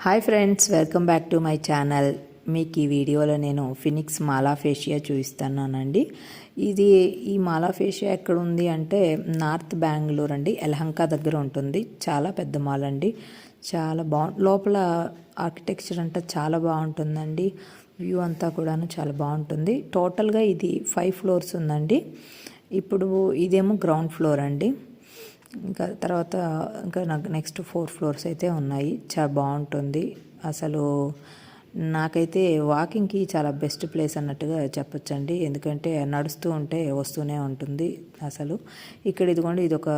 Hi friends, welcome back to my channel. మీకు ఈ వీడియోలో నేను ఫినిక్స్ మాలా ఫేషియా చూపిస్తున్నానండి. ఈ మాలా ఫేషియా ఎక్కడ ఉంది అంటే నార్త్ బెంగళూరు అండి, యలహంక దగ్గర ఉంటుంది. చాలా పెద్ద మాల్ అండి, చాలా లోపల ఆర్కిటెక్చర్ అంతా చాలా బాగుంటుందండి. వ్యూ అంతా కూడాను చాలా బాగుంటుంది. టోటల్గా ఇది 5 ఫ్లోర్స్ ఉందండి. ఇప్పుడు ఇదేమో గ్రౌండ్ ఫ్లోర్ అండి. ఇంకా నాకు నెక్స్ట్ 4 ఫ్లోర్స్ అయితే ఉన్నాయి. చాలా బాగుంటుంది. అసలు నాకైతే వాకింగ్కి చాలా బెస్ట్ ప్లేస్ అన్నట్టుగా చెప్పొచ్చండి. ఎందుకంటే నడుస్తూ ఉంటే వస్తూనే ఉంటుంది. అసలు ఇక్కడ ఇదిగోండి, ఇది ఒక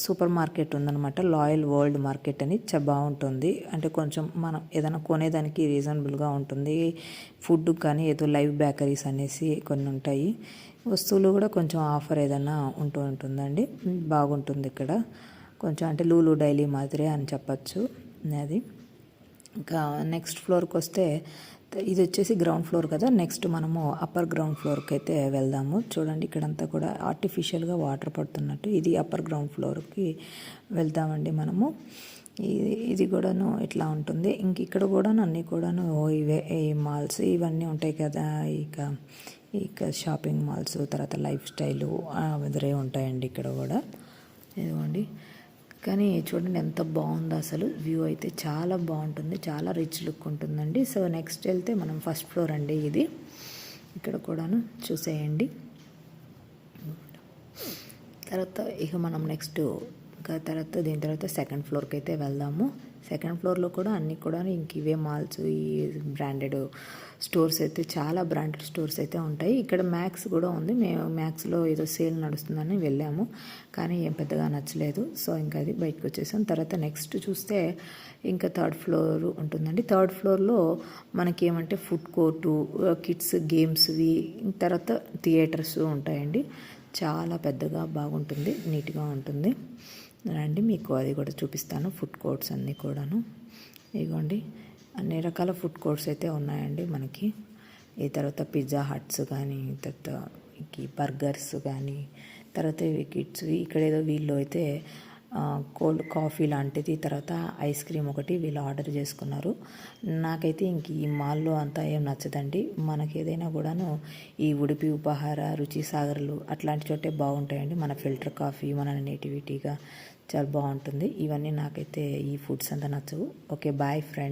సూపర్ మార్కెట్ ఉందన్నమాట, లాయల్ వరల్డ్ మార్కెట్ అని. చాలా బాగుంటుంది. అంటే కొంచెం మనం ఏదైనా కొనేదానికి రీజనబుల్గా ఉంటుంది. ఫుడ్ కానీ ఏదో లైవ్ బేకరీస్ అనేసి కొన్ని ఉంటాయి. వస్తువులు కూడా కొంచెం ఆఫర్ ఏదైనా ఉంటుందండి. బాగుంటుంది ఇక్కడ. కొంచెం అంటే లూలు డైలీ మాదిరే అని చెప్పచ్చు. అది ఇంకా నెక్స్ట్ ఫ్లోర్కి వస్తే, ఇది వచ్చేసి గ్రౌండ్ ఫ్లోర్ కదా. నెక్స్ట్ మనము అప్పర్ గ్రౌండ్ ఫ్లోర్కి అయితే వెళ్దాము. చూడండి, ఇక్కడంతా కూడా ఆర్టిఫిషియల్గా వాటర్ పడుతున్నట్టు. ఇది అప్పర్ గ్రౌండ్ ఫ్లోర్కి వెళ్దామండి మనము. ఇది కూడాను ఇట్లా ఉంటుంది. ఇంక ఇక్కడ కూడాను అన్నీ కూడాను ఇవే ఈ మాల్స్ ఇవన్నీ ఉంటాయి కదా. ఇక షాపింగ్ మాల్స్, తర్వాత లైఫ్ స్టైలు ఎదురే ఉంటాయండి ఇక్కడ కూడా. ఇదిగోండి, కానీ చూడండి ఎంత బాగుందో అసలు. వ్యూ అయితే చాలా బాగుంటుంది, చాలా రిచ్ లుక్ ఉంటుందండి. సో నెక్స్ట్ వెళ్తే మనం ఫస్ట్ ఫ్లోర్ అండి ఇది. ఇక్కడ కూడాను చూసేయండి. తర్వాత ఇక మనం నెక్స్ట్ దీని తర్వాత సెకండ్ ఫ్లోర్కి అయితే వెళ్దాము. సెకండ్ ఫ్లోర్లో కూడా అన్నీ కూడా ఇంక ఇవే మాల్స్, ఈ బ్రాండెడ్ స్టోర్స్ అయితే, చాలా బ్రాండెడ్ స్టోర్స్ అయితే ఉంటాయి. ఇక్కడ మ్యాక్స్ కూడా ఉంది. మేము మ్యాక్స్లో ఏదో సేల్ నడుస్తుందని వెళ్ళాము, కానీ ఏం పెద్దగా నచ్చలేదు. సో ఇంకా అది బయటకు వచ్చేసాం. తర్వాత నెక్స్ట్ చూస్తే ఇంకా థర్డ్ ఫ్లోర్ ఉంటుందండి. థర్డ్ ఫ్లోర్లో మనకి ఏమంటే ఫుడ్ కోర్టు, కిడ్స్ గేమ్స్వి, తర్వాత థియేటర్స్ ఉంటాయండి. చాలా పెద్దగా బాగుంటుంది, నీట్గా ఉంటుంది. రండి, మీకు అది కూడా చూపిస్తాను. ఫుడ్ కోర్ట్స్ అన్నీ కూడాను ఇదిగోండి, అన్ని రకాల ఫుడ్ కోర్ట్స్ అయితే ఉన్నాయండి మనకి. ఈ తర్వాత పిజ్జా హట్స్ కానీ, తర్వాత బర్గర్స్ కానీ, తర్వాత కిడ్స్వి. ఇక్కడ ఏదో వీళ్ళు అయితే కోల్డ్ కాఫీ లాంటిది, తర్వాత ఐస్ క్రీమ్ ఒకటి వీళ్ళు ఆర్డర్ చేసుకున్నారు. నాకైతే ఇంక ఈ మాల్లో అంతా ఏం నచ్చదండి. మనకి ఏదైనా కూడాను ఈ ఉడిపి ఉపహార, రుచి సాగర్లు అట్లాంటి చోటే బాగుంటాయండి. మన ఫిల్టర్ కాఫీ, మన నేటివిటీగా చాలా బాగుంటుంది. ఇవన్నీ నాకైతే ఈ ఫుడ్స్ అంతా నచ్చవు. Okay, boy friend.